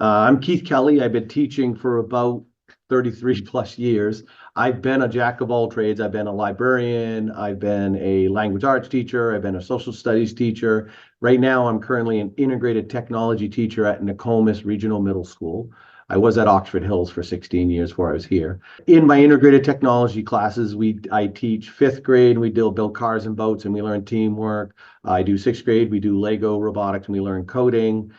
I'm Keith Kelly. I've been teaching for about 33 plus years. I've been a jack of all trades. I've been a librarian. I've been a language arts teacher. I've been a social studies teacher. Right now, I'm currently an integrated technology teacher at Nokomis Regional Middle School. I was at Oxford Hills for 16 years before I was here. In my integrated technology classes, I teach fifth grade. We build cars and boats, and we learn teamwork. I do sixth grade. We do Lego robotics, and we learn coding.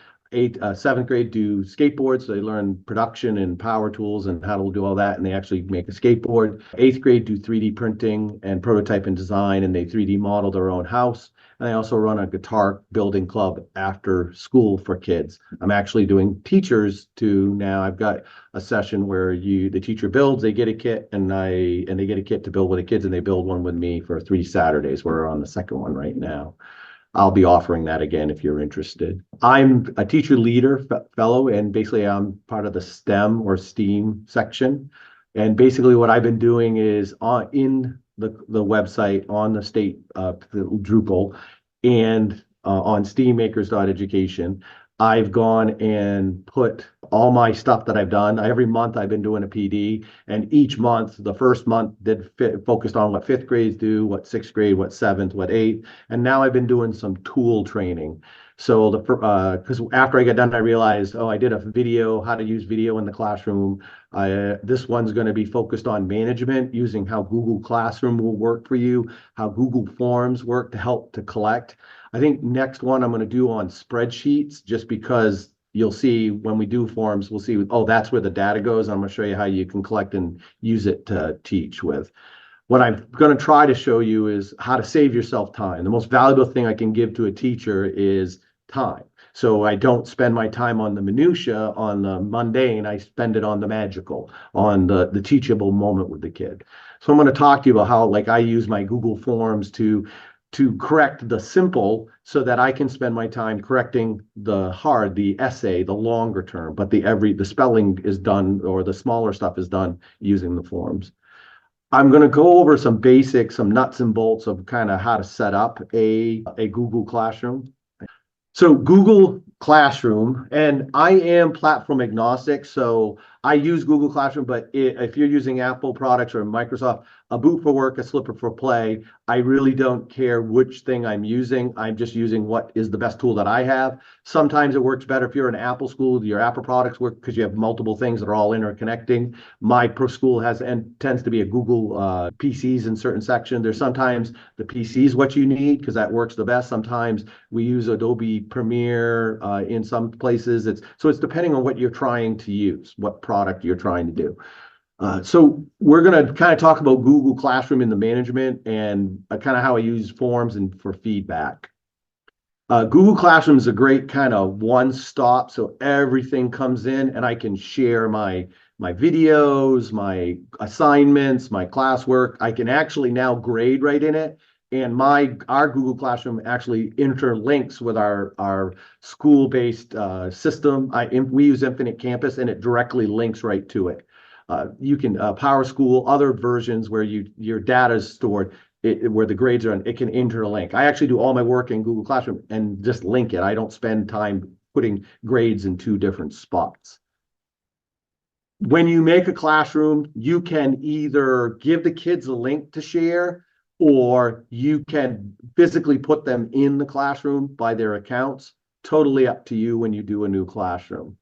Seventh grade do skateboards, so they learn production and power tools and how to do all that, and they actually make a skateboard. Eighth grade do 3D printing and prototype and design, and they 3D model their own house. And I also run a guitar building club after school for kids. I'm actually doing teachers too now. I've got a session where the teacher builds, they get a kit, and they get a kit to build with the kids, and they build one with me for 3 Saturdays. We're on the second one right now. I'll be offering that again if you're interested. I'm a teacher leader fellow, and basically I'm part of the STEM or STEAM section. And basically what I've been doing is in the website on the state Drupal and on steammakers.education, I've gone and put all my stuff that I've done. Every month I've been doing a PD, and each month, the first month focused on what fifth grades do, what sixth grade, what seventh, what eighth, and now I've been doing some tool training. So because after I got done, I realized, I did a video, how to use video in the classroom. This one's going to be focused on management, using how Google Classroom will work for you, how Google Forms work to help to collect. I think next one I'm going to do on spreadsheets, just because you'll see when we do forms, we'll see, that's where the data goes. I'm going to show you how you can collect and use it to teach with. What I'm going to try to show you is how to save yourself time. The most valuable thing I can give to a teacher is time. So I don't spend my time on the minutia, on the mundane. I spend it on the magical, on the teachable moment with the kid. So I'm going to talk to you about how, I use my Google Forms to correct the simple so that I can spend my time correcting the hard, the essay, the longer term, but the spelling is done, or the smaller stuff is done using the forms. I'm going to go over some basics, some nuts and bolts of kind of how to set up a Google Classroom. So Google Classroom, and I am platform agnostic, so I use Google Classroom, but if you're using Apple products or Microsoft, a boot for work, a slipper for play, I really don't care which thing I'm using. I'm just using what is the best tool that I have. Sometimes it works better if you're an Apple school, your Apple products work because you have multiple things that are all interconnecting. My pro school tends to be a Google PCs in certain sections. There's sometimes the PC is what you need because that works the best. Sometimes we use Adobe Premiere in some places. It's depending on what you're trying to use, what product you're trying to do. So we're going to kind of talk about Google Classroom in the management and kind of how I use forms and for feedback. Google Classroom is a great kind of one-stop, so everything comes in and I can share my videos, my assignments, my classwork. I can actually now grade right in it. And our Google Classroom actually interlinks with our school-based system. We use Infinite Campus, and it directly links right to it. You can PowerSchool, other versions where your data is stored, where the grades are, it can interlink. I actually do all my work in Google Classroom and just link it. I don't spend time putting grades in 2 different spots. When you make a classroom, you can either give the kids a link to share, or you can physically put them in the classroom by their accounts. Totally up to you when you do a new classroom.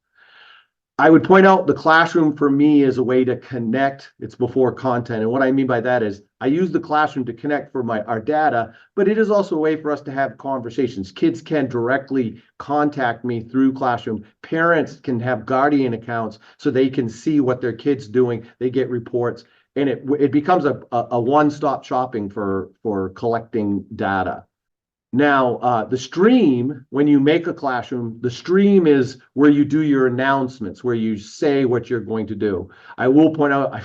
I would point out the classroom for me is a way to connect. It's before content. And what I mean by that is I use the classroom to connect for our data, but it is also a way for us to have conversations. Kids can directly contact me through Classroom. Parents can have Guardian accounts so they can see what their kid's doing. They get reports, and it becomes a one-stop shopping for collecting data. Now, the stream, when you make a classroom, the stream is where you do your announcements, where you say what you're going to do. I will point out,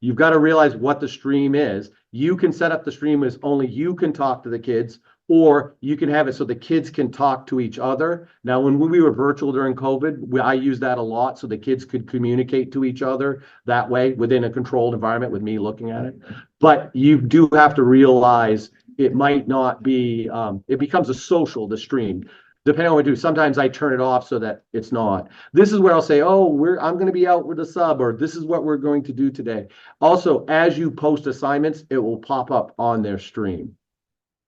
you've got to realize what the stream is. You can set up the stream as only you can talk to the kids, or you can have it so the kids can talk to each other. Now, when we were virtual during COVID, I used that a lot so the kids could communicate to each other that way within a controlled environment with me looking at it. But you do have to realize it might not be, it becomes a social, the stream. depending on what I do. Sometimes I turn it off so that it's not. This is where I'll say, oh, I'm going to be out with a sub, or this is what we're going to do today. Also, as you post assignments, it will pop up on their stream.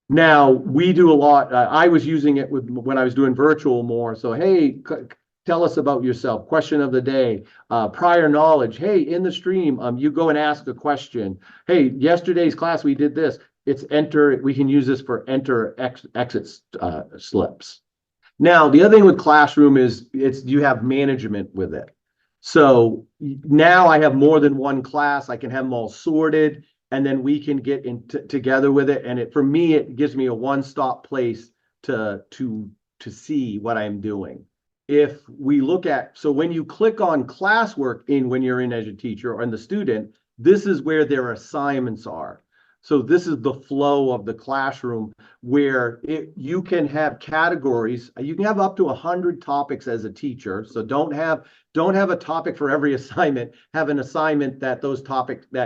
Now, we do a lot. I was using it when I was doing virtual more. So, hey, tell us about yourself. Question of the day, prior knowledge. Hey, in the stream, you go and ask a question. Hey, yesterday's class, we did this. It's enter. We can use this for enter exit slips. Now, the other thing with Classroom is you have management with it. So now I have more than one class. I can have them all sorted, and then we can get together with it. And for me, it gives me a one-stop place to see what I'm doing. If we look at, so when you click on classwork when you're in as a teacher or in the student, this is where their assignments are. So this is the flow of the classroom where you can have categories. You can have up to 100 topics as a teacher. So don't have a topic for every assignment. Have an assignment that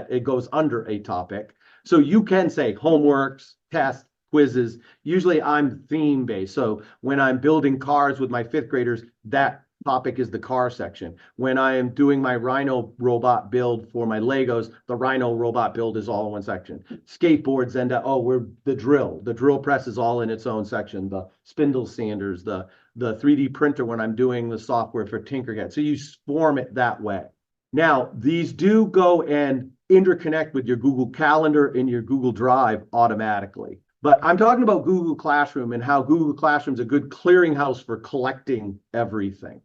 it goes under a topic. So you can say homeworks, tests, quizzes. Usually I'm theme based. So when I'm building cars with my 5th graders, that topic is the car section. When I am doing my Rhino robot build for my Legos, the Rhino robot build is all in one section. Skateboards end up, we're the drill press is all in its own section. The spindle sanders, the 3D printer when I'm doing the software for Tinkercad. So you form it that way. Now, these do go and interconnect with your Google Calendar and your Google Drive automatically. But I'm talking about Google Classroom and how Google Classroom is a good clearinghouse for collecting everything.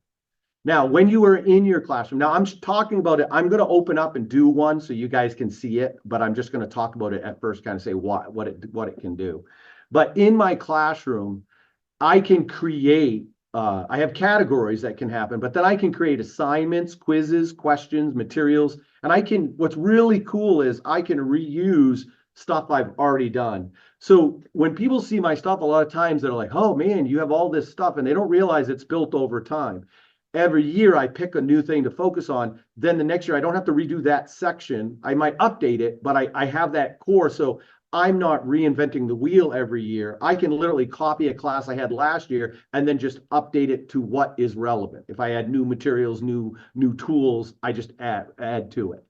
Now, when you are in your classroom, now I'm talking about it. I'm going to open up and do one so you guys can see it, but I'm just going to talk about it at first, kind of say what it can do. But in my classroom, I can create, I have categories that can happen, but then I can create assignments, quizzes, questions, materials, and what's really cool is I can reuse stuff I've already done. So when people see my stuff, a lot of times they're like, oh man, you have all this stuff, and they don't realize it's built over time. Every year I pick a new thing to focus on. Then the next year I don't have to redo that section. I might update it, but I have that core. So I'm not reinventing the wheel every year. I can literally copy a class I had last year and then just update it to what is relevant. If I add new materials, new tools, I just add to it.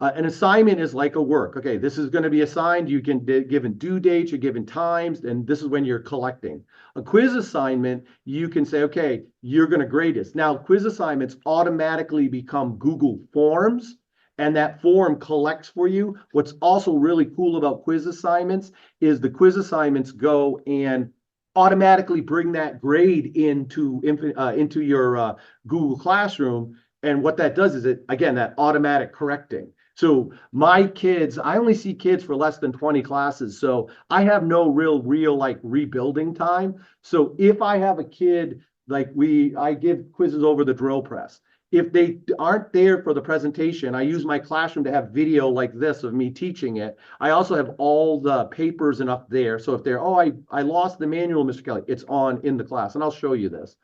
An assignment is like a work. Okay, this is going to be assigned. You can given due dates, you're given times, and this is when you're collecting. A quiz assignment, you can say, okay, you're going to grade this. Now, quiz assignments automatically become Google Forms, and that form collects for you. What's also really cool about quiz assignments is the quiz assignments go and automatically bring that grade into your Google Classroom. And what that does is that automatic correcting. So my kids, I only see kids for less than 20 classes. So I have no real like rebuilding time. So if I have a kid, I give quizzes over the drill press. If they aren't there for the presentation, I use my classroom to have video like this of me teaching it. I also have all the papers and up there. So if they're, I lost the manual, Mr. Kelly, it's on in the class. And I'll show you this.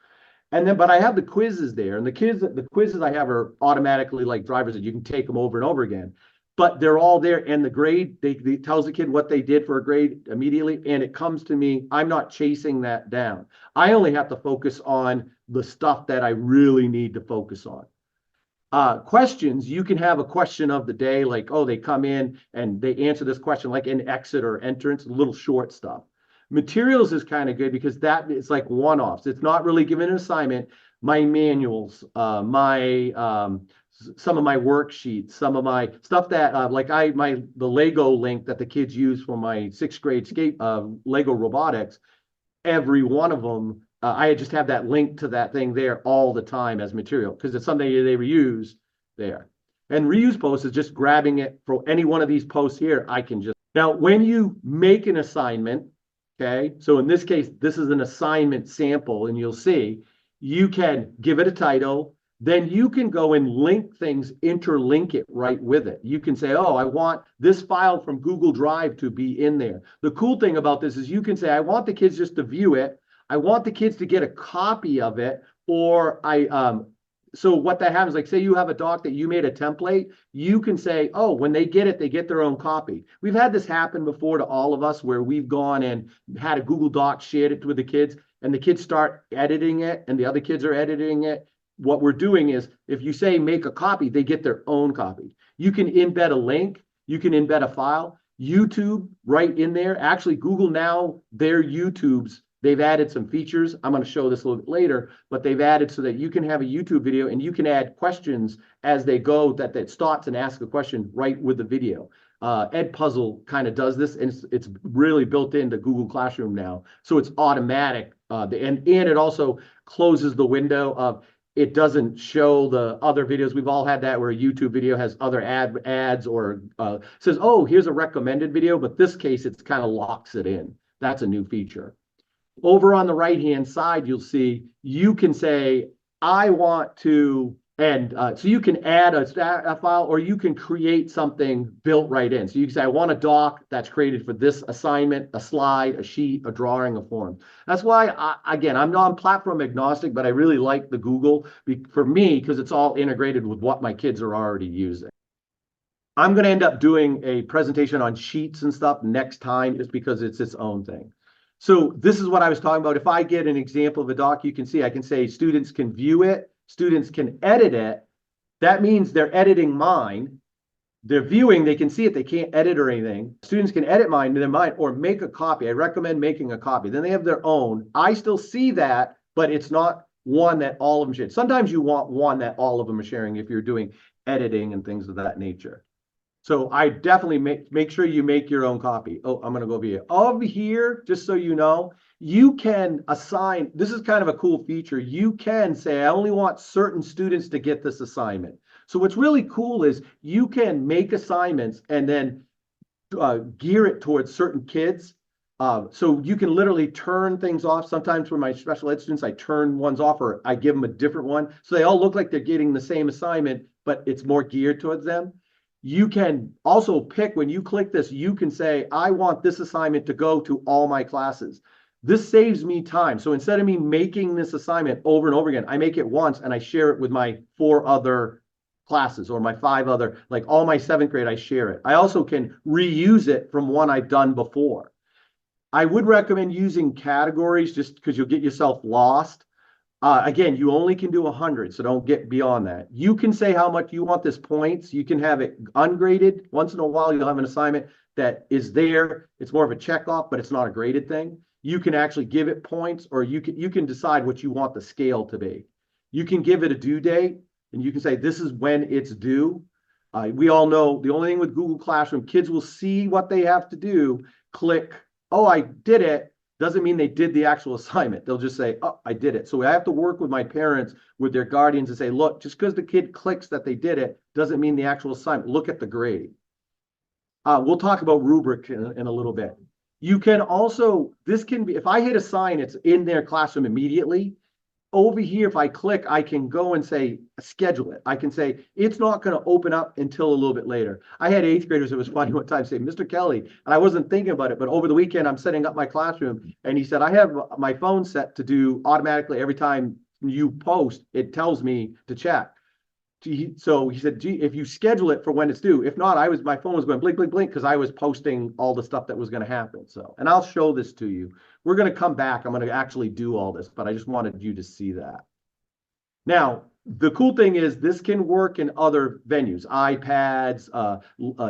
And then, but I have the quizzes there, and the quizzes I have are automatically like drivers that you can take them over and over again. But they're all there, and the grade they tells the kid what they did for a grade immediately, and it comes to me. I'm not chasing that down. I only have to focus on the stuff that I really need to focus on. Questions, you can have a question of the day, like, they come in and they answer this question, like in exit or entrance, little short stuff. Materials is kind of good because that it's like one-offs. It's not really given an assignment. My manuals, some of my worksheets, some of my stuff that the Lego link that the kids use for my 6th grade Lego robotics. Every one of them, I just have that link to that thing there all the time as material because it's something they reuse there. And reuse posts is just grabbing it for any one of these posts here. Now, when you make an assignment. Okay, so in this case, this is an assignment sample, and you'll see you can give it a title. Then you can go and link things, interlink it right with it. You can say, I want this file from Google Drive to be in there. The cool thing about this is you can say, I want the kids just to view it. I want the kids to get a copy of it, or so what that happens, like say you have a doc that you made a template, you can say, oh, when they get it, they get their own copy. We've had this happen before to all of us where we've gone and had a Google Doc, shared it with the kids, and the kids start editing it and the other kids are editing it. What we're doing is if you say make a copy, they get their own copy. You can embed a link, you can embed a file. YouTube right in there. Actually, Google now, their YouTubes, they've added some features. I'm going to show this a little bit later, but they've added so that you can have a YouTube video and you can add questions as they go that stops and asks a question right with the video. Edpuzzle kind of does this, and it's really built into Google Classroom now. So it's automatic. And it also closes the window of it doesn't show the other videos. We've all had that where a YouTube video has other ads or says, oh, here's a recommended video, but this case, it's kind of locks it in. That's a new feature. Over on the right-hand side, you'll see you can say, I want to, and so you can add a file or you can create something built right in. So you can say, I want a doc that's created for this assignment, a slide, a sheet, a drawing, a form. That's why, again, I'm non-platform agnostic, but I really like the Google for me because it's all integrated with what my kids are already using. I'm going to end up doing a presentation on sheets and stuff next time just because it's its own thing. So this is what I was talking about. If I get an example of a doc, you can see, I can say students can view it. Students can edit it. That means they're editing mine. They're viewing, they can see it, they can't edit or anything. Students can edit mine or make a copy. I recommend making a copy. Then they have their own. I still see that, but it's not one that all of them share. Sometimes you want one that all of them are sharing if you're doing editing and things of that nature. So I definitely make sure you make your own copy. Oh, I'm going to go over here. Over here, just so you know, you can assign, this is kind of a cool feature. You can say, I only want certain students to get this assignment. So what's really cool is you can make assignments and then gear it towards certain kids. So you can literally turn things off. Sometimes for my special ed students, I turn ones off or I give them a different one. So they all look like they're getting the same assignment, but it's more geared towards them. You can also pick, when you click this, you can say, I want this assignment to go to all my classes. This saves me time. So instead of me making this assignment over and over again, I make it once and I share it with my 4 other classes or my 5 other, like all my 7th grade, I share it. I also can reuse it from one I've done before. I would recommend using categories just because you'll get yourself lost. Again, you only can do 100, so don't get beyond that. You can say how much you want this points. You can have it ungraded. Once in a while, you'll have an assignment that is there. It's more of a check off, but it's not a graded thing. You can actually give it points, or you can decide what you want the scale to be. You can give it a due date, and you can say this is when it's due. We all know the only thing with Google Classroom, kids will see what they have to do, click, oh, I did it. Doesn't mean they did the actual assignment. They'll just say, oh, I did it. So I have to work with my parents, with their guardians and say, look, just because the kid clicks that they did it, doesn't mean the actual assignment. Look at the grade. We'll talk about rubric in a little bit. You can also, this can be, if I hit assign, it's in their classroom immediately. Over here, if I click, I can go and say, schedule it. I can say, it's not going to open up until a little bit later. I had 8th graders, it was funny one time, say, Mr. Kelly, and I wasn't thinking about it, but over the weekend, I'm setting up my classroom, and he said, I have my phone set to do automatically every time you post, it tells me to check. So he said, gee, if you schedule it for when it's due, if not, my phone was going blink, blink, blink, because I was posting all the stuff that was going to happen. So, and I'll show this to you. We're going to come back. I'm going to actually do all this, but I just wanted you to see that. Now, the cool thing is this can work in other venues, iPads,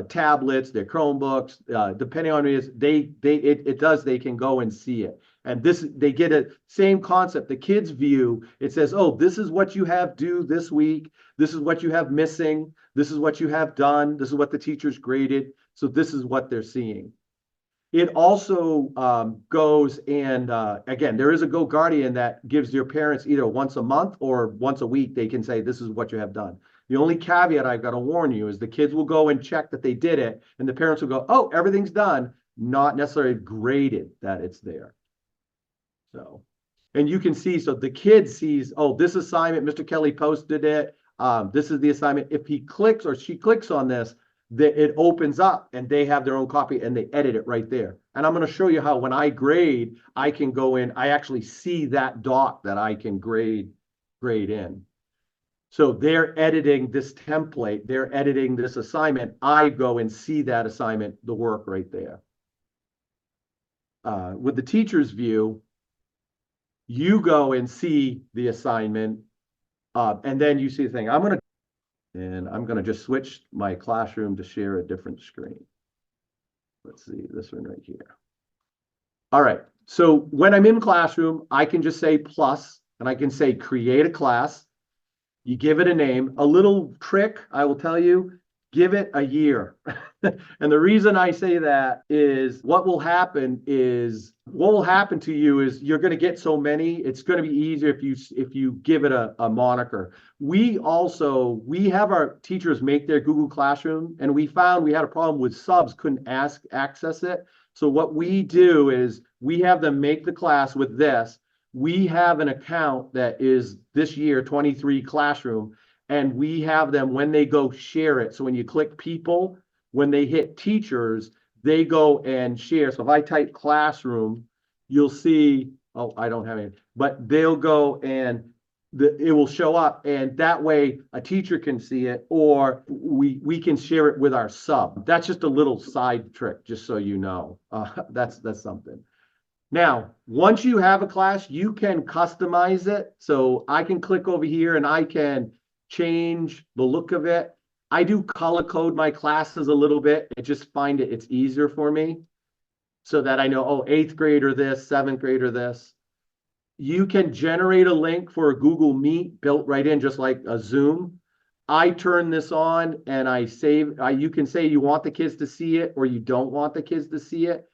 tablets, their Chromebooks, depending on it is, they can go and see it. And they get a same concept. The kids view, it says, oh, this is what you have due this week. This is what you have missing. This is what you have done. This is what the teachers graded. So this is what they're seeing. It also goes and, again, there is a GoGuardian that gives your parents either once a month or once a week, they can say, this is what you have done. The only caveat I've got to warn you is the kids will go and check that they did it, and the parents will go, oh, everything's done, not necessarily graded that it's there. So, and you can see, so the kid sees, oh, this assignment, Mr. Kelly posted it. This is the assignment. If he clicks or she clicks on this, it opens up and they have their own copy and they edit it right there. And I'm going to show you how when I grade, I can go in, I actually see that doc that I can grade in. So they're editing this template, they're editing this assignment. I go and see that assignment, the work right there. With the teacher's view, you go and see the assignment, and then you see the thing. I'm gonna just switch my classroom to share a different screen. Let's see this one right here. All right, so when I'm in classroom, I can just say plus, and I can say create a class. You give it a name. A little trick I will tell you, give it a year. And the reason I say that is what will happen to you is you're going to get so many, it's going to be easier if you give it a moniker. We have our teachers make their Google Classroom, and we found we had a problem with subs couldn't access it. So what we do is we have them make the class with this. We have an account that is this year 23 Classroom, and we have them when they go share it. So when you click people, when they hit teachers, they go and share. So if I type classroom, you'll see, oh, I don't have any, but they'll go and it will show up, and that way a teacher can see it, or we can share it with our sub. That's just a little side trick, just so you know. That's something. Now, once you have a class, you can customize it. So I can click over here and I can change the look of it. I do color code my classes a little bit. I just find it's easier for me so that I know, oh, 8th grader this, 7th grader this. You can generate a link for a Google Meet built right in, just like a Zoom. I turn this on and I save. You can say you want the kids to see it or you don't want the kids to see it.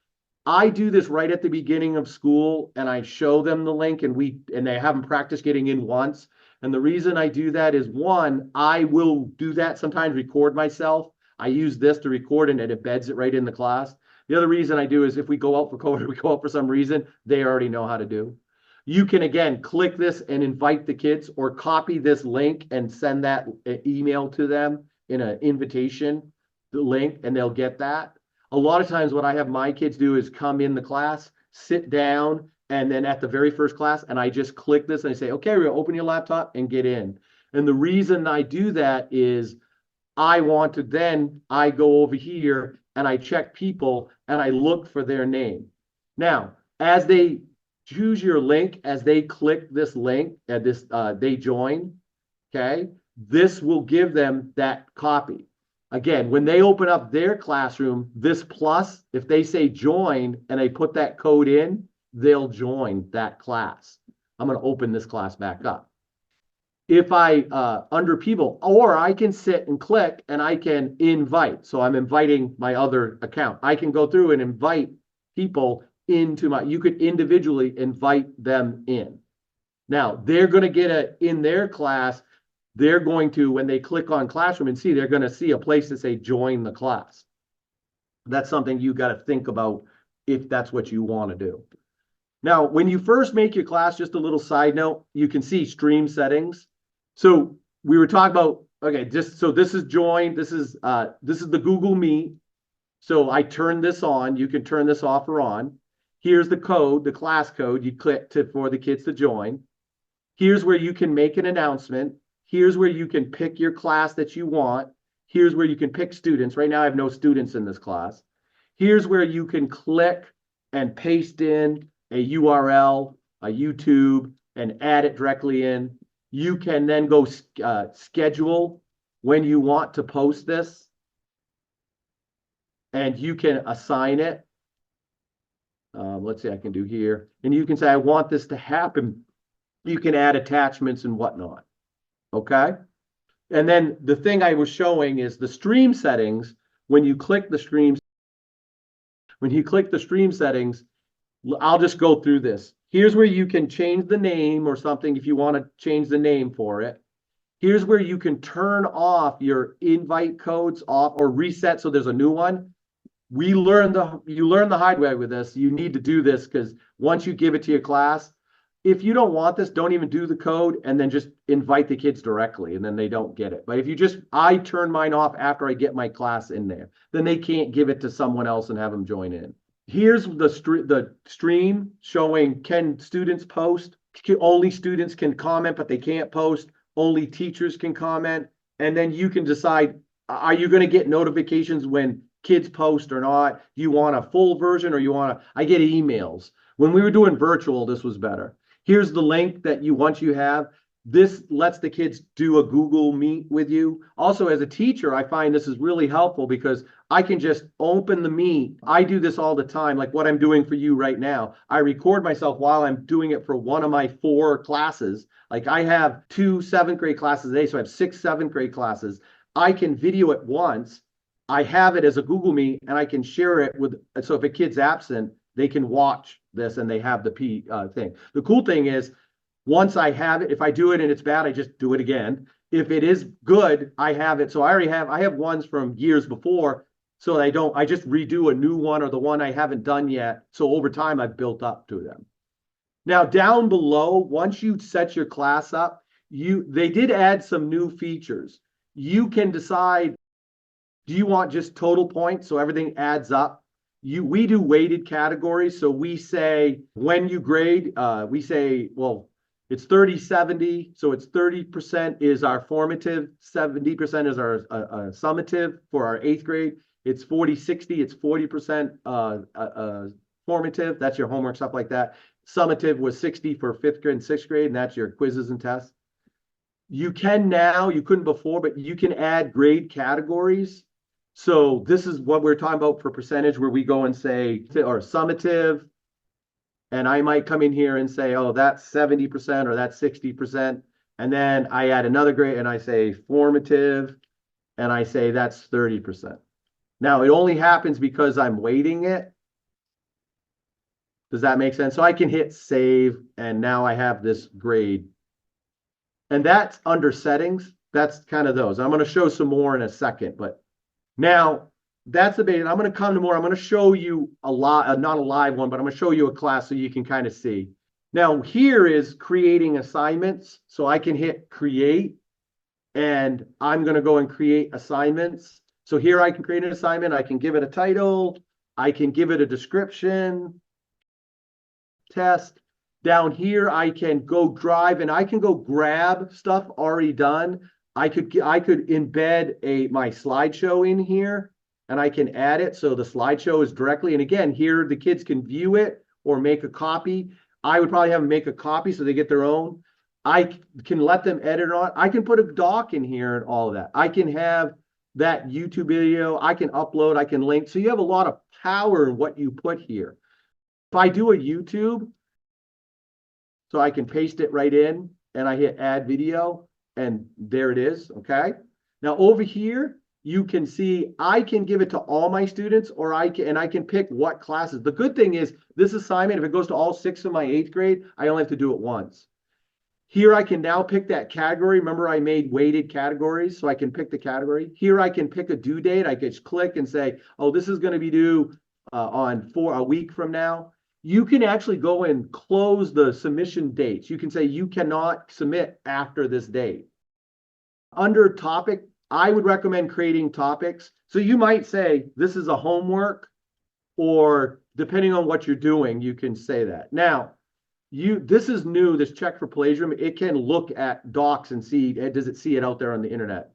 I do this right at the beginning of school, and I show them the link, and they have them practice getting in once. And the reason I do that is, one, I will do that sometimes, record myself. I use this to record, and it embeds it right in the class. The other reason I do is if we go out for COVID, we go out for some reason, they already know how to do. You can, again, click this and invite the kids, or copy this link and send that email to them in an invitation, the link, and they'll get that. A lot of times what I have my kids do is come in the class, sit down, and then at the very first class, and I just click this and I say, okay, we're gonna open your laptop and get in. And the reason I do that is I go over here and I check people and I look for their name. Now, as they choose your link, as they click this link, they join, okay? This will give them that copy. Again, when they open up their classroom, this plus, if they say join and they put that code in, they'll join that class. I'm going to open this class back up. If I, under people, or I can sit and click and I can invite. So I'm inviting my other account. I can go through and invite people into you could individually invite them in. Now, they're going to get in their class, they're going to, when they click on classroom and see, they're going to see a place to say join the class. That's something you got to think about if that's what you want to do. Now, when you first make your class, just a little side note, you can see stream settings. So we were talking about, okay, so this is join, this is the Google Meet. So I turn this on, you can turn this off or on. Here's the code, the class code you click for the kids to join. Here's where you can make an announcement. Here's where you can pick your class that you want. Here's where you can pick students. Right now, I have no students in this class. Here's where you can click and paste in a URL, a YouTube, and add it directly in. You can then go schedule when you want to post this, and you can assign it. Let's see, I can do here. And you can say, I want this to happen. You can add attachments and whatnot. Okay. And then the thing I was showing is the stream settings. When you click the stream settings, I'll just go through this. Here's where you can change the name or something if you want to change the name for it. Here's where you can turn off your invite codes off or reset so there's a new one. You learn the hard way with this. You need to do this because once you give it to your class, if you don't want this, don't even do the code and then just invite the kids directly and then they don't get it. But if I turn mine off after I get my class in there, then they can't give it to someone else and have them join in. Here's the stream showing, can students post? Only students can comment, but they can't post. only teachers can comment. And then you can decide, are you going to get notifications when kids post or not? Do you want a full version or you want to, I get emails. When we were doing virtual, this was better. Here's the link that once you have, this lets the kids do a Google Meet with you. Also, as a teacher, I find this is really helpful because I can just open the Meet. I do this all the time, like what I'm doing for you right now. I record myself while I'm doing it for one of my 4 classes. Like I have 2 7th grade classes a day, so I have 6 7th grade classes. I can video it once. I have it as a Google Meet, and I can share it with, so if a kid's absent, they can watch this and they have the thing. The cool thing is, once I have it, if I do it and it's bad, I just do it again. If it is good, I have it. So I have ones from years before, so I just redo a new one or the one I haven't done yet. So over time, I've built up to them. Now down below, once you set your class up, they did add some new features. You can decide, do you want just total points so everything adds up? We do weighted categories. So we say when you grade, we say, well, it's 30-70. So it's 30% is our formative, 70% is our summative for our 8th grade. It's 40-60, it's 40% formative. That's your homework, stuff like that. Summative was 60 for 5th grade and 6th grade, and that's your quizzes and tests. You can now, you couldn't before, but you can add grade categories. So this is what we're talking about for percentage, where we go and say, or summative, and I might come in here and say, oh, that's 70% or that's 60%. And then I add another grade and I say formative, and I say that's 30%. Now it only happens because I'm weighting it. Does that make sense? So I can hit save, and now I have this grade. And that's under settings. That's kind of those. I'm going to show some more in a second, but now that's the base. I'm going to come to more. I'm going to show you a lot, not a live one, but I'm going to show you a class so you can kind of see. Now here is creating assignments. So I can hit create, and I'm going to go and create assignments. So here I can create an assignment. I can give it a title. I can give it a description, test. Down here, I can go drive and I can go grab stuff already done. I could embed my slideshow in here, and I can add it so the slideshow is directly. And again, here the kids can view it or make a copy. I would probably have them make a copy so they get their own. I can let them edit on. I can put a doc in here and all of that. I can have that YouTube video. I can upload. I can link. So you have a lot of power in what you put here. If I do a YouTube, so I can paste it right in, and I hit add video, and there it is. Okay. Now over here, you can see I can give it to all my students, or I can pick what classes. The good thing is this assignment, if it goes to all 6 of my 8th grade, I only have to do it once. Here I can now pick that category. Remember, I made weighted categories, so I can pick the category. Here I can pick a due date. I can just click and say, oh, this is going to be due on a week from now. You can actually go and close the submission dates. You can say you cannot submit after this date. Under topic, I would recommend creating topics. So you might say this is a homework, or depending on what you're doing, you can say that. Now, this is new, this check for plagiarism. It can look at docs and see, does it see it out there on the internet?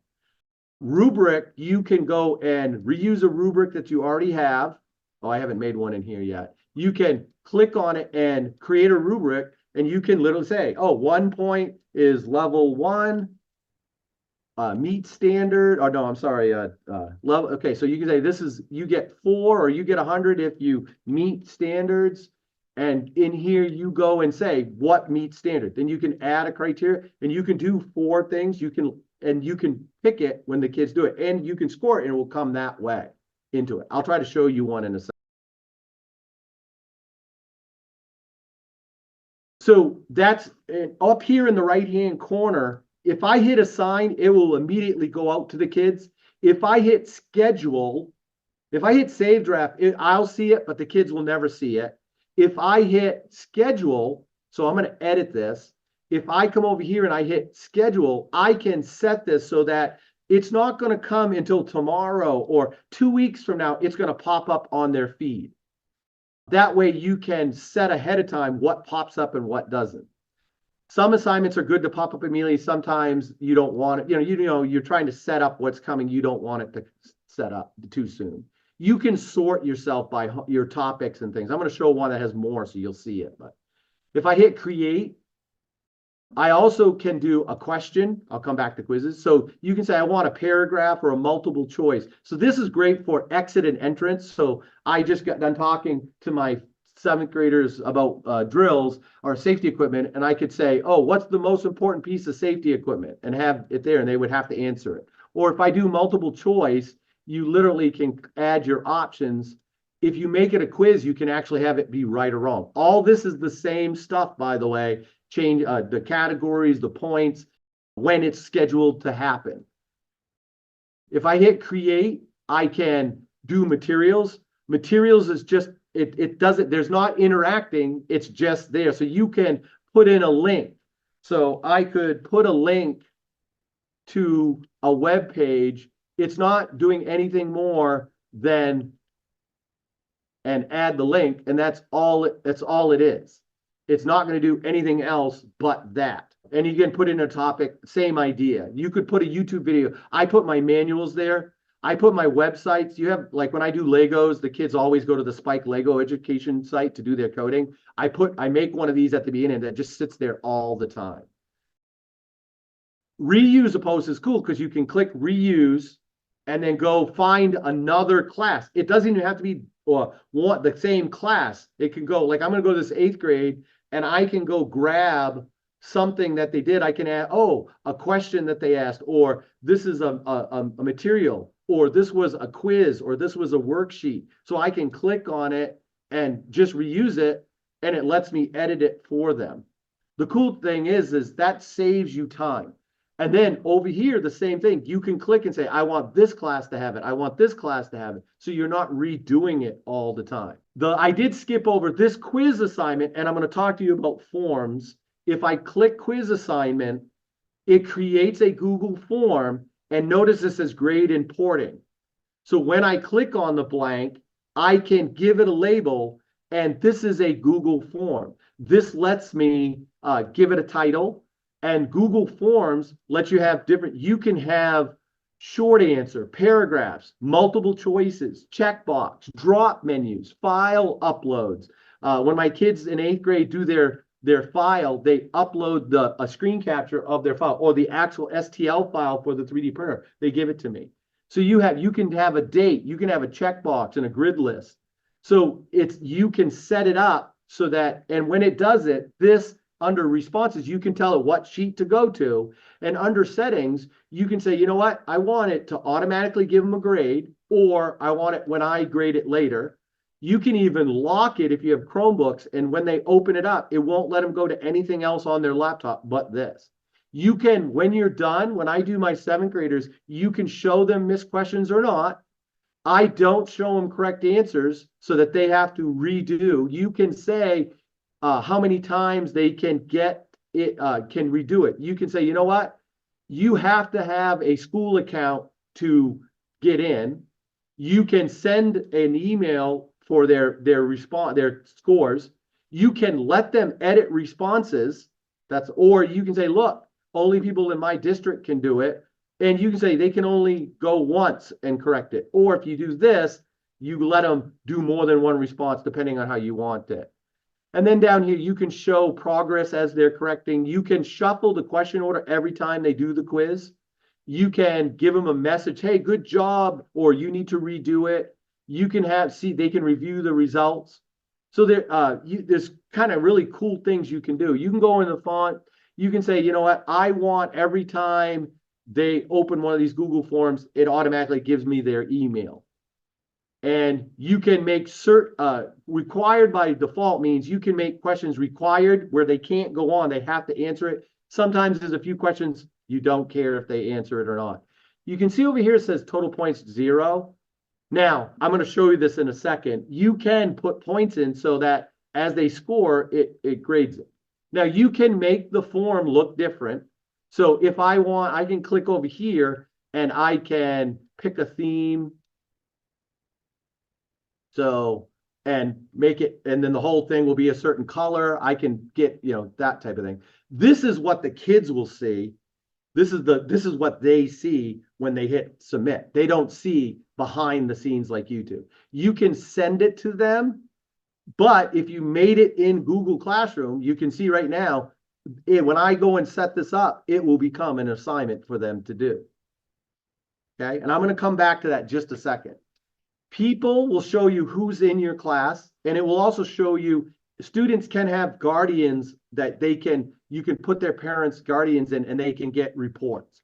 Rubric, you can go and reuse a rubric that you already have. Oh, I haven't made one in here yet. You can click on it and create a rubric, and you can literally say, oh, 1 point is level 1, meet standard, or no, I'm sorry, level. Okay, so you can say this is, you get 4 or you get 100 if you meet standards. And in here, you go and say what meets standard. Then you can add a criteria, and you can do 4 things. You can pick it when the kids do it, and you can score it, and it will come that way into it. I'll try to show you one in a second. So that's up here in the right-hand corner. If I hit assign, it will immediately go out to the kids. If I hit schedule, if I hit save draft, I'll see it, but the kids will never see it. If I hit schedule, so I'm going to edit this. If I come over here and I hit schedule, I can set this so that it's not going to come until tomorrow or 2 weeks from now. It's going to pop up on their feed. That way you can set ahead of time what pops up and what doesn't. Some assignments are good to pop up immediately. Sometimes you don't want it. You're trying to set up what's coming. You don't want it to set up too soon. You can sort yourself by your topics and things. I'm going to show one that has more so you'll see it. But if I hit create, I also can do a question. I'll come back to quizzes. So you can say, I want a paragraph or a multiple choice. So this is great for exit and entrance. So I just got done talking to my 7th graders about drills or safety equipment. And I could say, oh, what's the most important piece of safety equipment? And have it there, and they would have to answer it. Or if I do multiple choice, you literally can add your options. If you make it a quiz, you can actually have it be right or wrong. All this is the same stuff, by the way. Change the categories, the points, when it's scheduled to happen. If I hit create, I can do materials. Materials is just, it doesn't, there's not interacting, it's just there. So you can put in a link. So I could put a link to a web page. It's not doing anything more than and add the link, and that's all it is. It's not going to do anything else but that. And you can put in a topic, same idea. You could put a YouTube video. I put my manuals there. I put my websites. You have, like when I do Legos, the kids always go to the Spike Lego education site to do their coding. I make one of these at the beginning that just sits there all the time. Reuse a post is cool because you can click reuse and then go find another class. It doesn't even have to be the same class. It can go, like I'm going to go to this 8th grade and I can go grab something that they did. I can add, a question that they asked, or this is a material, or this was a quiz, or this was a worksheet. So I can click on it and just reuse it, and it lets me edit it for them. The cool thing is that saves you time. And then over here, the same thing. You can click and say, I want this class to have it. I want this class to have it. So you're not redoing it all the time. I did skip over this quiz assignment, and I'm going to talk to you about forms. If I click quiz assignment, it creates a Google form, and notice this says grade importing. So when I click on the blank, I can give it a label, and this is a Google form. This lets me give it a title. And Google Forms lets you have you can have short answer, paragraphs, multiple choices, checkbox, drop menus, file uploads. When my kids in 8th grade do their file, they upload a screen capture of their file or the actual STL file for the 3D printer. They give it to me. So you can have a date, you can have a checkbox and a grid list. So you can set it up so that, and when it does it, under responses, you can tell it what sheet to go to. And under settings, you can say, you know what? I want it to automatically give them a grade, or I want it when I grade it later. You can even lock it if you have Chromebooks, and when they open it up, it won't let them go to anything else on their laptop but this. You can, when you're done, when I do my 7th graders, you can show them missed questions or not. I don't show them correct answers so that they have to redo. You can say, how many times they can get it, can redo it. You can say, you know what? You have to have a school account to get in. You can send an email for their scores. You can let them edit responses. Or you can say, look, only people in my district can do it. And you can say they can only go once and correct it. Or if you do this, you let them do more than one response depending on how you want it. And then down here, you can show progress as they're correcting. You can shuffle the question order every time they do the quiz. You can give them a message, hey, good job, or you need to redo it. You can they can review the results. So there's kind of really cool things you can do. You can go in the font. You can say, you know what, I want every time they open one of these Google Forms, it automatically gives me their email. And you can make required by default means you can make questions required where they can't go on. They have to answer it. Sometimes there's a few questions you don't care if they answer it or not. You can see over here it says total points 0. Now, I'm going to show you this in a second. You can put points in so that as they score, it grades it. Now, you can make the form look different. So if I want, I can click over here and I can pick a theme. So and make it, and then the whole thing will be a certain color. I can get, that type of thing. This is what the kids will see. This is what they see when they hit submit. They don't see behind the scenes like you do. You can send it to them, but if you made it in Google Classroom, you can see right now, when I go and set this up, it will become an assignment for them to do. Okay, and I'm going to come back to that just a second. People will show you who's in your class, and it will also show you students can have guardians that you can put their parents' guardians in, and they can get reports.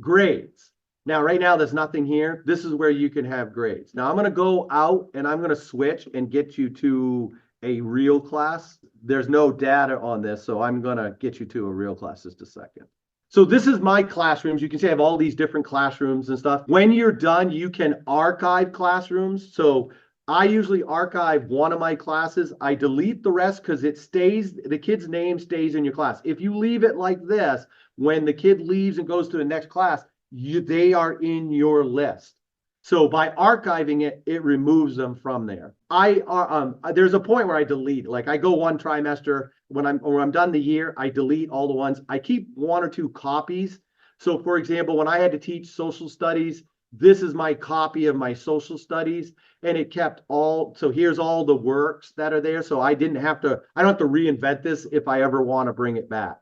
Grades. Now, right now, there's nothing here. This is where you can have grades. Now, I'm going to go out and I'm going to switch and get you to a real class. There's no data on this, so I'm going to get you to a real class just a second. So this is my classrooms. You can see I have all these different classrooms and stuff. When you're done, you can archive classrooms. So I usually archive one of my classes. I delete the rest because the kid's name stays in your class. If you leave it like this, when the kid leaves and goes to the next class, they are in your list. So by archiving it, it removes them from there. There's a point where I delete, like I go one trimester, when I'm done the year, I delete all the ones. I keep one or two copies. So for example, when I had to teach social studies, this is my copy of my social studies, and it kept so here's all the works that are there. So I don't have to reinvent this if I ever want to bring it back.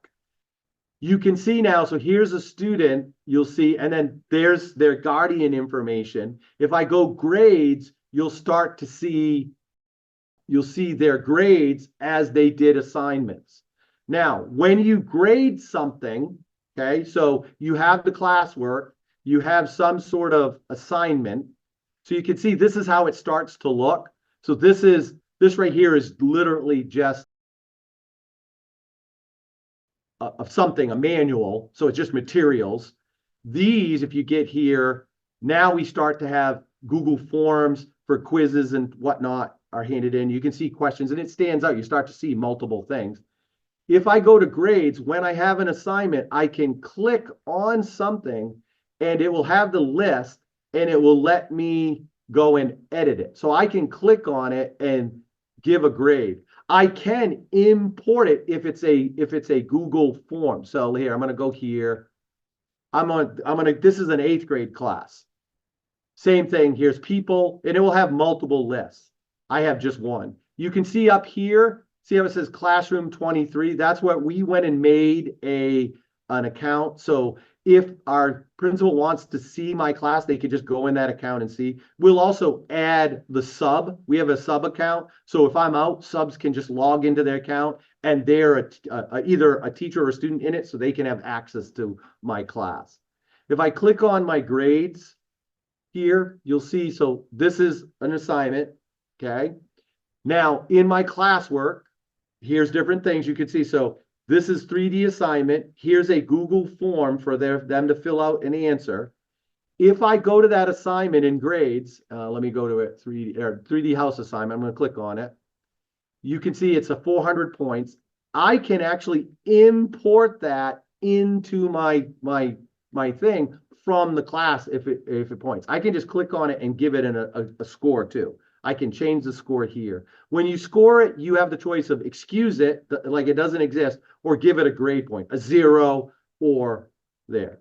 You can see now, so here's a student, you'll see, and then there's their guardian information. If I go grades, you'll see their grades as they did assignments. Now, when you grade something, okay, so you have the classwork, you have some sort of assignment. So you can see this is how it starts to look. So this right here is literally just a manual. So it's just materials. These, if you get here, now we start to have Google Forms for quizzes and whatnot are handed in. You can see questions and it stands out. You start to see multiple things. If I go to grades, when I have an assignment, I can click on something and it will have the list and it will let me go and edit it. So I can click on it and give a grade. I can import it if it's a Google form. So here, I'm going to go here. This is an 8th grade class. Same thing. Here's people, and it will have multiple lists. I have just one. You can see up here, see how it says classroom 23? That's what we went and made an account. So if our principal wants to see my class, they could just go in that account and see. We'll also add the sub. We have a sub account. So if I'm out, subs can just log into their account and they're either a teacher or a student in it, so they can have access to my class. If I click on my grades here, you'll see, so this is an assignment, okay? Now, in my classwork, here's different things you can see. So this is 3D assignment. Here's a Google form for them to fill out and answer. If I go to that assignment in grades, let me go to it, 3D house assignment. I'm going to click on it. You can see it's a 400 points. I can actually import that into my thing from the class if it points. I can just click on it and give it a score too. I can change the score here. When you score it, you have the choice of excuse it, like it doesn't exist, or give it a grade point, a 0 or there.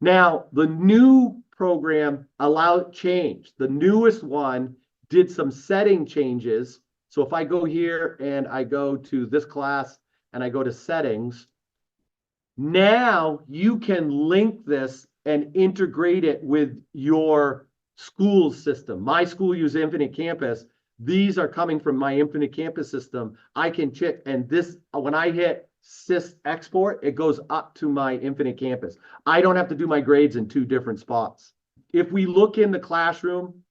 Now, the new program allowed change. The newest one did some setting changes. So if I go here and I go to this class and I go to settings, now you can link this and integrate it with your school system. My school uses Infinite Campus. These are coming from my Infinite Campus system. I can check, and this, when I hit sys export, it goes up to my Infinite Campus. I don't have to do my grades in 2 different spots. If we look in the classroom,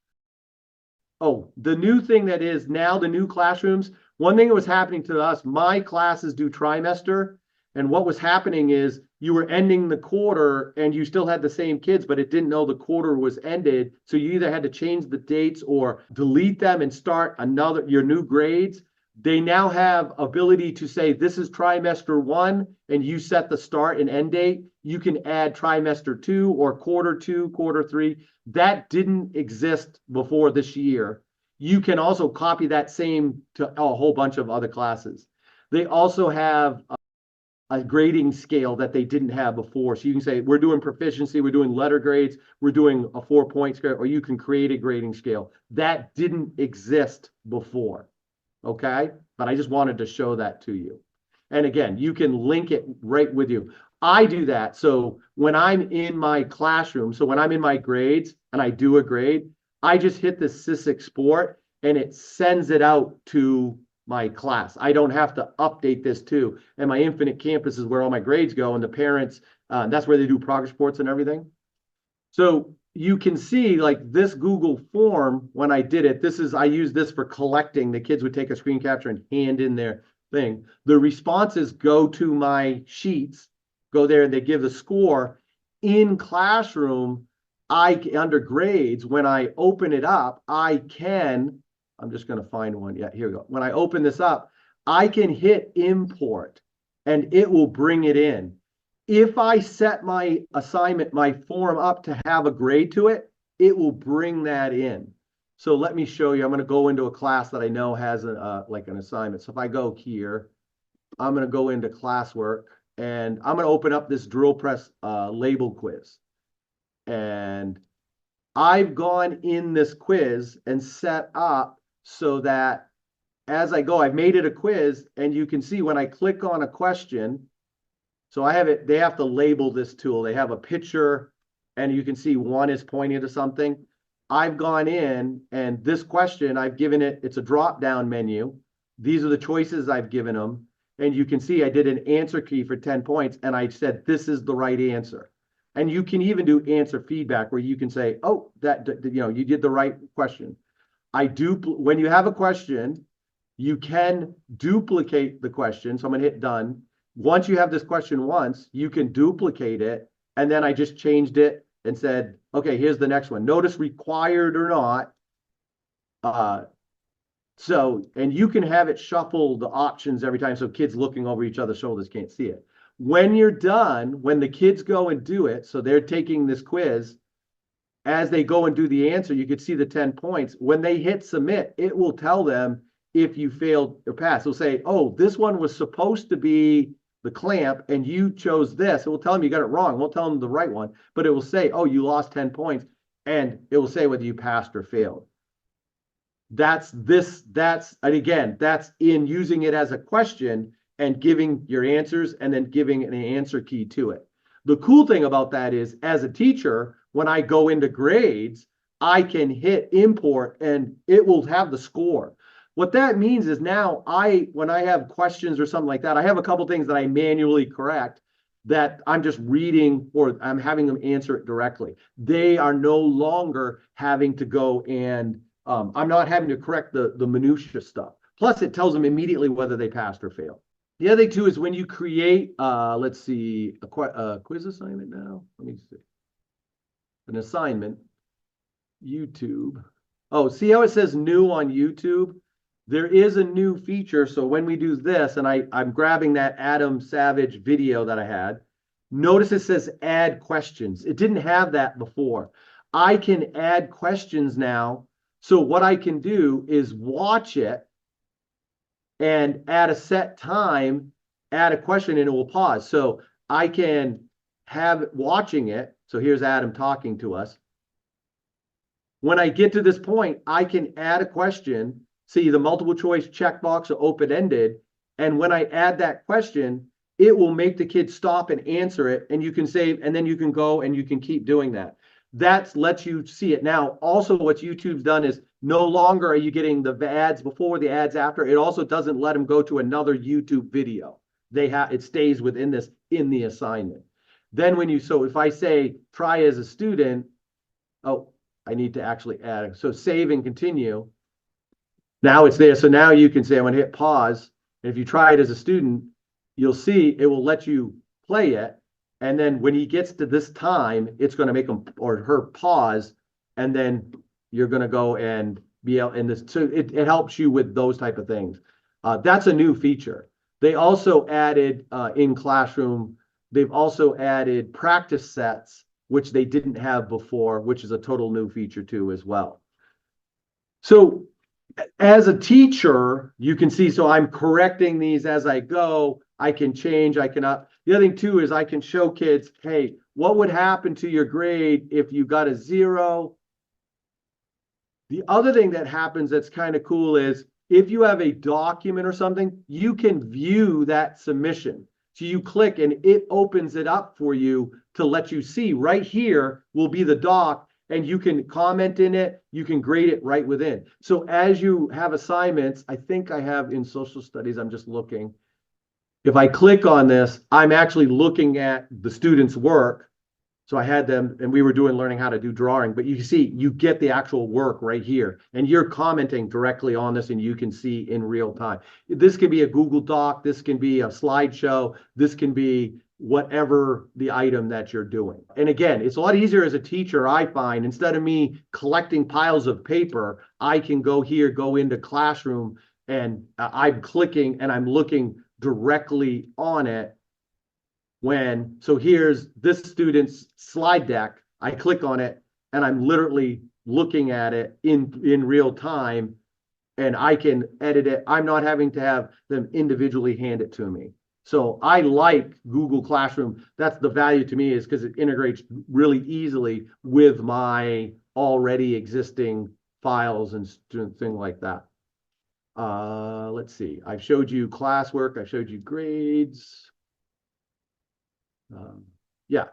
the new thing that is now the new classrooms, one thing that was happening to us, my classes do trimester, and what was happening is you were ending the quarter and you still had the same kids, but it didn't know the quarter was ended. So you either had to change the dates or delete them and start your new grades. They now have ability to say, this is trimester 1, and you set the start and end date. You can add trimester 2 or quarter 2, quarter 3. That didn't exist before this year. you can also copy that same to a whole bunch of other classes. They also have a grading scale that they didn't have before. So you can say, we're doing proficiency, we're doing letter grades, we're doing a 4-point scale, or you can create a grading scale. That didn't exist before, okay? But I just wanted to show that to you. And again, you can link it right with you. I do that. So when I'm in my classroom, so when I'm in my grades and I do a grade, I just hit the SIS Export and it sends it out to my class. I don't have to update this too. And my Infinite Campus is where all my grades go, and the parents, that's where they do progress reports and everything. So you can see like this Google form, when I did it, I use this for collecting. The kids would take a screen capture and hand in their thing. The responses go to my sheets, go there, and they give the score. In Classroom, under grades, when I open it up, I'm just going to find one. Yeah, here we go. When I open this up, I can hit import and it will bring it in. If I set my assignment, my form up to have a grade to it, it will bring that in. So let me show you. I'm going to go into a class that I know has like an assignment. So if I go here, I'm going to go into classwork and I'm going to open up this drill press label quiz. And I've gone in this quiz and set up so that as I go, I've made it a quiz, and you can see when I click on a question, so I have it, they have to label this tool. They have a picture, and you can see one is pointing to something. I've gone in, and this question, I've given it, it's a drop-down menu. These are the choices I've given them. And you can see I did an answer key for 10 points, and I said, this is the right answer. And you can even do answer feedback where you can say, oh, you did the right question. When you have a question, you can duplicate the question. So I'm going to hit done. Once you have this question once, you can duplicate it. And then I just changed it and said, okay, here's the next one. Notice required or not. And you can have it shuffle the options every time so kids looking over each other's shoulders can't see it. When you're done, when the kids go and do it, so they're taking this quiz, as they go and do the answer, you could see the 10 points. When they hit submit, it will tell them if you failed or passed. It'll say, oh, this one was supposed to be the clamp and you chose this. It will tell them you got it wrong. It won't tell them the right one, but it will say, oh, you lost 10 points. And it will say whether you passed or failed. And again, that's in using it as a question and giving your answers and then giving an answer key to it. The cool thing about that is, as a teacher, when I go into grades, I can hit import and it will have the score. What that means is now when I have questions or something like that, I have a couple things that I manually correct that I'm just reading or I'm having them answer it directly. They are no longer having to go and I'm not having to correct the minutia stuff. Plus, it tells them immediately whether they passed or failed. The other thing too is when you create, let's see, a quiz assignment now. Let me see. An assignment, YouTube. Oh, see how it says new on YouTube? There is a new feature. So when we do this, and I'm grabbing that Adam Savage video that I had, notice it says add questions. It didn't have that before. I can add questions now. So what I can do is watch it and at a set time, add a question and it will pause. So I can have watching it. So here's Adam talking to us. When I get to this point, I can add a question. See, the multiple choice checkbox are open-ended. And when I add that question, it will make the kid stop and answer it. And you can save, and then you can go and you can keep doing that. That lets you see it. Now, also what YouTube's done is no longer are you getting the ads before, the ads after. It also doesn't let them go to another YouTube video. It stays within this in the assignment. Then so if I say try as a student, oh, I need to actually add it. So save and continue. Now it's there. So now you can say, I'm going to hit pause. And if you try it as a student, you'll see it will let you play it. And then when he gets to this time, it's going to make him or her pause. And then you're going to go and be able in this. So it helps you with those type of things. That's a new feature. They also added in Classroom, they've also added practice sets, which they didn't have before, which is a total new feature too as well. So As a teacher, you can see, so I'm correcting these as I go. I can change, I cannot. The other thing too is I can show kids, hey, what would happen to your grade if you got a 0? The other thing that happens that's kind of cool is if you have a document or something, you can view that submission. So you click and it opens it up for you to let you see right here will be the doc, and you can comment in it. You can grade it right within. So as you have assignments, I think I have in social studies, I'm just looking. If I click on this, I'm actually looking at the student's work. So I had them, and we were learning how to do drawing, but you see, you get the actual work right here, and you're commenting directly on this, and you can see in real time. This can be a Google Doc, this can be a slideshow, this can be whatever the item that you're doing. And again, it's a lot easier as a teacher, I find, instead of me collecting piles of paper, I can go here, go into Classroom, and I'm clicking and I'm looking directly on it. So here's this student's slide deck. I click on it and I'm literally looking at it in real time, and I can edit it. I'm not having to have them individually hand it to me. So I like Google Classroom. That's the value to me, is because it integrates really easily with my already existing files and things like that. Let's see. I've showed you classwork. I've showed you grades. Yeah.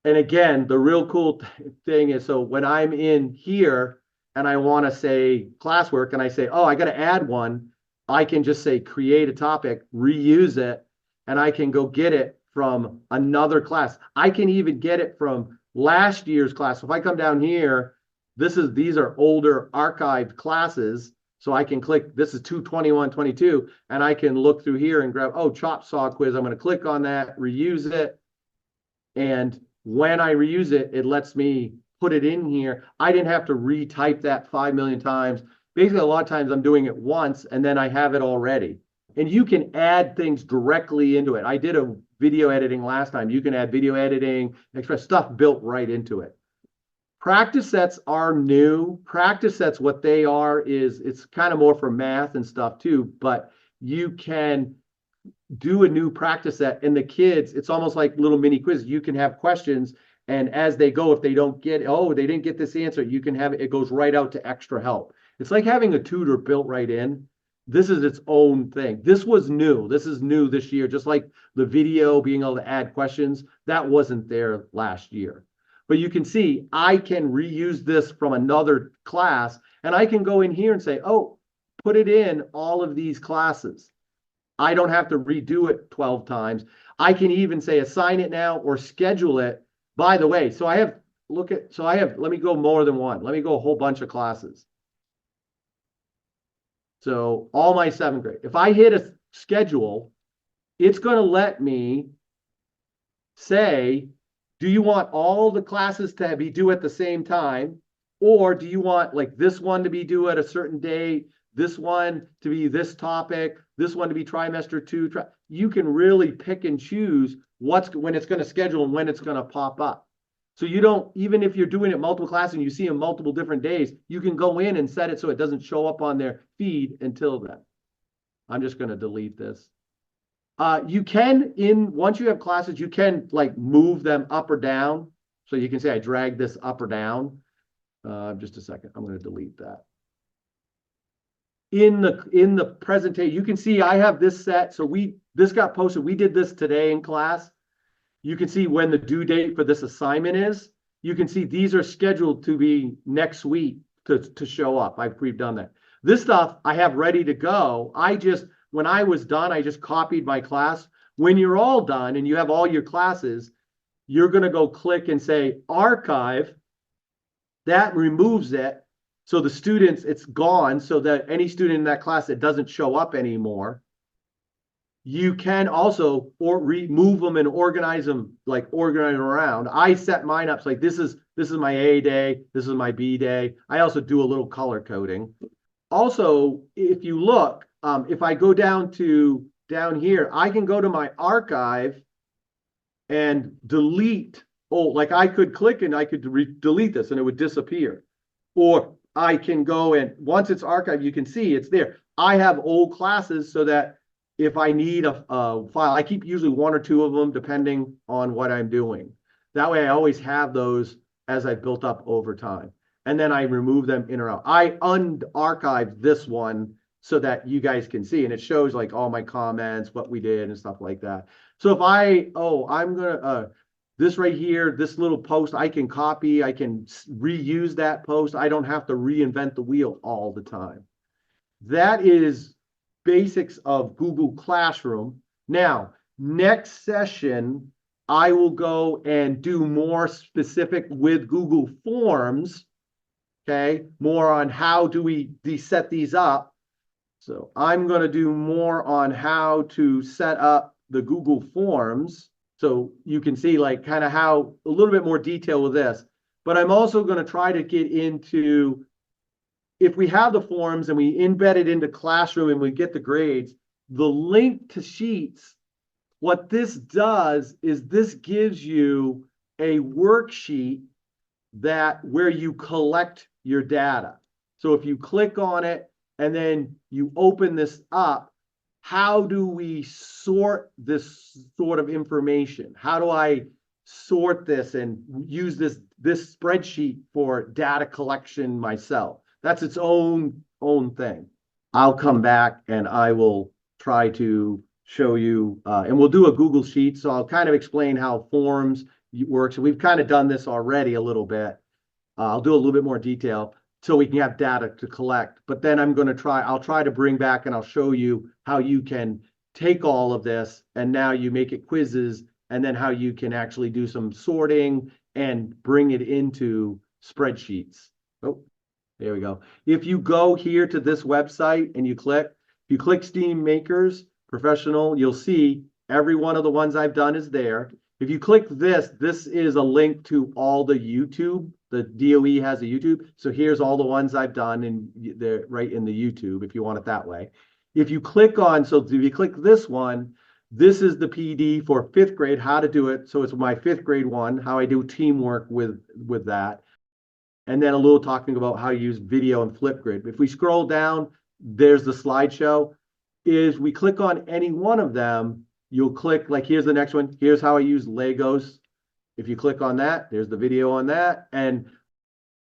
And again, the real cool thing is, so when I'm in here and I want to say classwork and I say, oh, I got to add one, I can just say create a topic, reuse it, and I can go get it from another class. I can even get it from last year's class. So if I come down here, these are older archived classes. So I can click, this is 2/21/22, and I can look through here and grab, oh, chop saw quiz. I'm going to click on that, reuse it. And when I reuse it, it lets me put it in here. I didn't have to retype that 5 million times. Basically, a lot of times I'm doing it once and then I have it already. And you can add things directly into it. I did a video editing last time. You can add video editing, express stuff built right into it. Practice sets are new. Practice sets, what they are is, it's kind of more for math and stuff too, but you can do a new practice set, and the kids, it's almost like little mini quizzes. You can have questions, and as they go, if they don't get, oh, they didn't get this answer, you can have it, it goes right out to extra help. It's like having a tutor built right in. This is its own thing. This was new. This is new this year, just like the video being able to add questions. That wasn't there last year. But you can see I can reuse this from another class, and I can go in here and say, oh, put it in all of these classes. I don't have to redo it 12 times. I can even say assign it now or schedule it. By the way, so I have, let me go more than one. Let me go a whole bunch of classes. So all my 7th grade. If I hit a schedule, it's going to let me say, do you want all the classes to be due at the same time? Or do you want like this one to be due at a certain date, this one to be this topic, this one to be trimester 2? You can really pick and choose when it's going to schedule and when it's going to pop up. So you don't, even if you're doing it multiple classes and you see them multiple different days, you can go in and set it so it doesn't show up on their feed until then. I'm just going to delete this. You can, once you have classes, you can like move them up or down. So you can say, I drag this up or down. Just a second, I'm going to delete that. In the presentation, you can see I have this set. So this got posted. We did this today in class. You can see when the due date for this assignment is. You can see these are scheduled to be next week to show up. We've done that. This stuff I have ready to go. When I was done, I just copied my class. When you're all done and you have all your classes, you're going to go click and say archive. That removes it. So the students, it's gone, so that any student in that class that doesn't show up anymore, you can also remove them and organize them around. I set mine up so like this is my A day, this is my B day. I also do a little color coding. Also, if you look, if I go down here, I can go to my archive and delete. Oh, like I could click and I could delete this and it would disappear. Or I can go and once it's archived, you can see it's there. I have old classes so that if I need a file, I keep usually one or two of them depending on what I'm doing. That way I always have those as I've built up over time. And then I remove them in or out. I unarchived this one so that you guys can see, and it shows like all my comments, what we did and stuff like that. So if I'm gonna, this right here, this little post, I can copy, I can reuse that post. I don't have to reinvent the wheel all the time. That is basics of Google Classroom. Now, next session, I will go and do more specific with Google Forms, okay? More on how do we set these up. So I'm going to do more on how to set up the Google Forms. So you can see like kind of how a little bit more detail with this. But I'm also going to try to get into, if we have the forms and we embed it into Classroom and we get the grades, the link to Sheets, what this does is this gives you a worksheet that where you collect your data. So if you click on it and then you open this up, how do we sort this sort of information? How do I sort this and use this spreadsheet for data collection myself? That's its own thing. I'll come back and I will try to show you, and we'll do a Google Sheet. So I'll kind of explain how Forms works. We've kind of done this already a little bit. I'll do a little bit more detail so we can have data to collect. But then I'll try to bring back and I'll show you how you can take all of this and now you make it quizzes, and then how you can actually do some sorting and bring it into spreadsheets. Oh, there we go. If you go here to this website and you click Steam Makers Professional, you'll see every one of the ones I've done is there. If you click this is a link to all the YouTube. The DOE has a YouTube. So here's all the ones I've done, and they're right in the YouTube if you want it that way. If you click this one, this is the PD for 5th grade, how to do it. So it's my 5th grade one, how I do teamwork with that. And then a little talking about how you use video and Flipgrid. If we scroll down, there's the slideshow. Is we click on any one of them, you'll click, like here's the next one. Here's how I use Legos. If you click on that, there's the video on that. And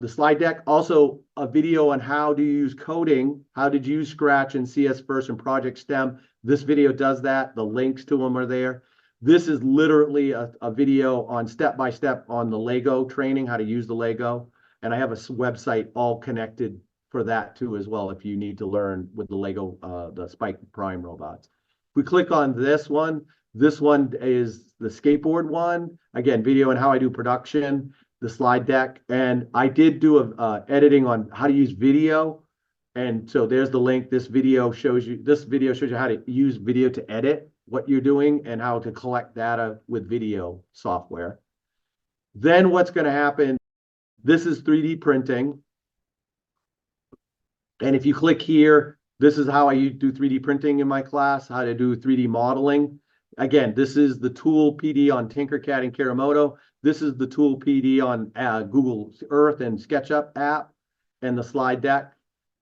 the slide deck, also a video on how to use coding. How did you use Scratch and CS First and Project STEM? This video does that. The links to them are there. This is literally a video on step-by-step on the Lego training, how to use the Lego. And I have a website all connected for that too as well, if you need to learn with the Lego, the Spike Prime robots. If we click on this one is the skateboard one. Again, video on how I do production, the slide deck. And I did do editing on how to use video. And so there's the link. This video shows you how to use video to edit what you're doing and how to collect data with video software. Then what's going to happen, this is 3D printing. And if you click here, this is how I do 3D printing in my class, how to do 3D modeling. Again, this is the tool PD on Tinkercad and Karamoto. This is the tool PD on Google Earth and SketchUp app and the slide deck.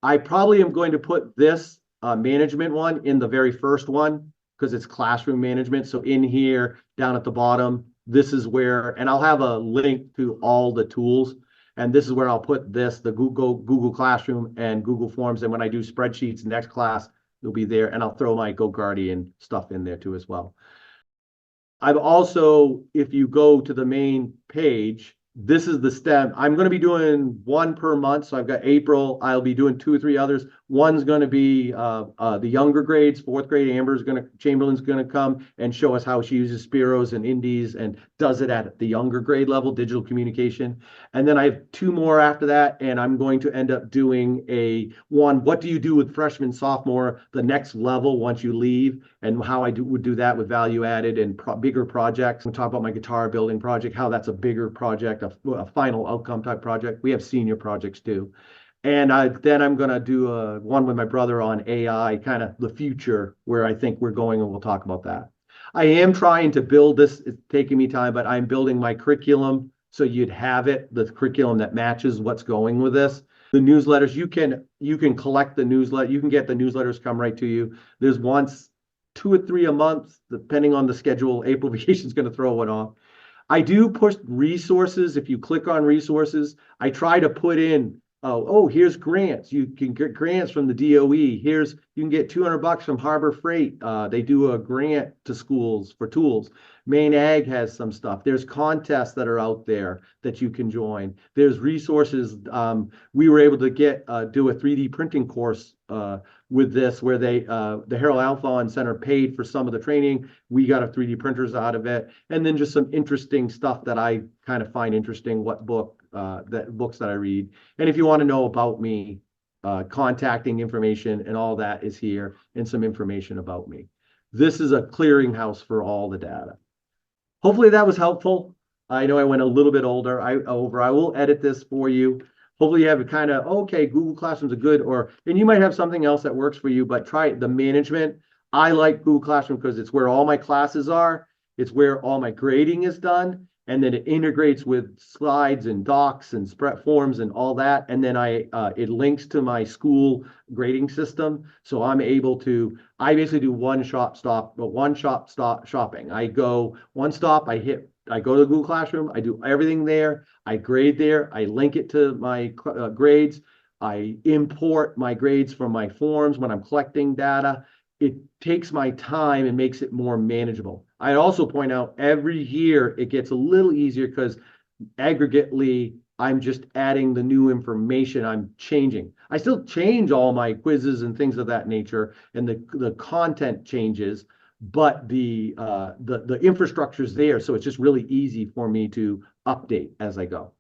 I probably am going to put this management one in the very first one because it's classroom management. So in here, down at the bottom, this is where, and I'll have a link to all the tools. And this is where I'll put this, the Google Classroom and Google Forms. And when I do spreadsheets next class, it'll be there. And I'll throw my GoGuardian stuff in there too as well. I've also, if you go to the main page, this is the STEM. I'm going to be doing one per month. So I've got April. I'll be doing 2 or 3 others. One's going to be the younger grades, 4th grade. Chamberlain's going to come and show us how she uses Spiros and Indies and does it at the younger grade level, digital communication. And then I have 2 more after that. And I'm going to end up doing what do you do with freshman, sophomore, the next level once you leave, and how I would do that with value added and bigger projects. We'll talk about my guitar building project, how that's a bigger project, a final outcome type project. We have senior projects too. And then I'm going to do one with my brother on AI, kind of the future, where I think we're going, and we'll talk about that. I am trying to build this. It's taking me time, but I'm building my curriculum So you'd have it, the curriculum that matches what's going with this. The newsletters, you can collect the newsletter, you can get the newsletters come right to you. There's once 2 or 3 a month, depending on the schedule. April vacation is going to throw one off. I do push resources. If you click on resources, I try to put in, oh, here's grants. You can get grants from the DOE. You can get $200 from Harbor Freight. They do a grant to schools for tools. Maine Ag has some stuff. There's contests that are out there that you can join. There's resources. We were able to do a 3D printing course with this, where the Harold Althon Center paid for some of the training. We got a 3D printers out of it, and then just some interesting stuff that I kind of find interesting. Books that I read, and if you want to know about me, contacting information and all that is here, and some information about me. This is a clearinghouse for all the data. Hopefully that was helpful. I know I went a little bit over. I will edit this for you. Hopefully you have a kind of, okay, Google Classroom's and you might have something else that works for you, but try the management. I like Google Classroom because it's where all my classes are. It's where all my grading is done. And then it integrates with slides and docs and spread forms and all that. And then it links to my school grading system. So I basically do one-stop shopping. I go one stop, I go to the Google Classroom, I do everything there, I grade there, I link it to my grades, I import my grades from my forms when I'm collecting data. It takes my time and makes it more manageable. I also point out every year it gets a little easier because aggregately I'm just adding the new information. I'm changing. I still change all my quizzes and things of that nature, and the content changes, but the infrastructure is there, so it's just really easy for me to update as I go.